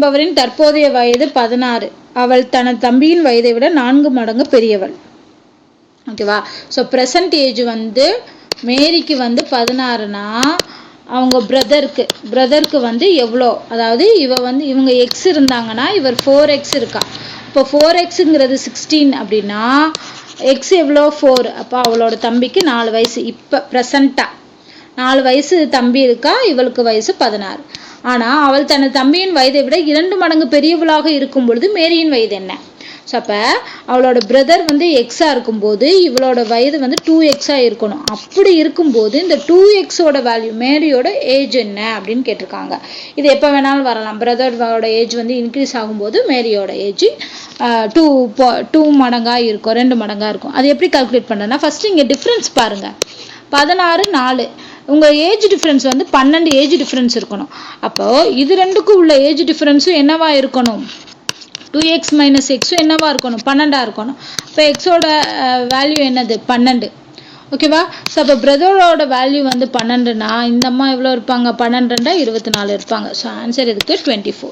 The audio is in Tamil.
என்பவரின் தற்போதைய வயது 16. அவள் தனது தம்பியின் வயதை விட 4 மடங்கு பெரியவள். ஓகேவா? ஸோ ப்ரெசன்ட் ஏஜ் வந்து மேரிக்கு வந்து 16னா அவங்க பிரதருக்கு வந்து எவ்வளோ, அதாவது இவங்க எக்ஸ் இருந்தாங்கன்னா இவர் 4x இருக்கா. இப்போ 4xங்கிறது 16 அப்படின்னா எக்ஸ் எவ்வளோ 4. அப்போ அவளோட தம்பிக்கு 4 வயசு. இப்போ ப்ரெசண்ட்டாக 4 வயசு தம்பி இருக்கா, இவளுக்கு வயசு 16. ஆனால் அவள் தனது தம்பியின் வயதை விட 2 மடங்கு பெரியவளாக இருக்கும் பொழுது மேரியின் வயது என்ன? ஸோ அப்போ அவளோட பிரதர் வந்து எக்ஸாக இருக்கும்போது இவளோட வயது வந்து 2xாக இருக்கணும். அப்படி இருக்கும்போது இந்த 2xோட வேல்யூ மேரியோட ஏஜ் என்ன அப்படின்னு கேட்டிருக்காங்க. இது எப்போ வேணாலும் வரலாம். பிரதரோட ஏஜ் வந்து இன்க்ரீஸ் ஆகும்போது மேரியோட ஏஜ் 2 மடங்காக இருக்கும், 2 மடங்காக இருக்கும். அது எப்படி கால்குலேட் பண்ணுறேன்னா, ஃபஸ்ட்டு இங்கே டிஃப்ரென்ஸ் பாருங்கள். 16 4. உங்கள் ஏஜ் டிஃப்ரென்ஸ் வந்து 12 ஏஜ் டிஃப்ரென்ஸ் இருக்கணும். அப்போது இது ரெண்டுக்கும் உள்ள ஏஜ் டிஃப்ரென்ஸும் என்னவா இருக்கணும்? 2x மைனஸ் எக்ஸும் என்னவா இருக்கணும்? 12 இருக்கணும். இப்போ எக்ஸோட வேல்யூ என்னது? 12. ஓகேவா? ஸோ அப்போ பிரதரோட வேல்யூ வந்து 12னா இந்த அம்மா எவ்வளோ இருப்பாங்க? 12 24 இருப்பாங்க. ஸோ ஆன்சர் இதுக்கு 24.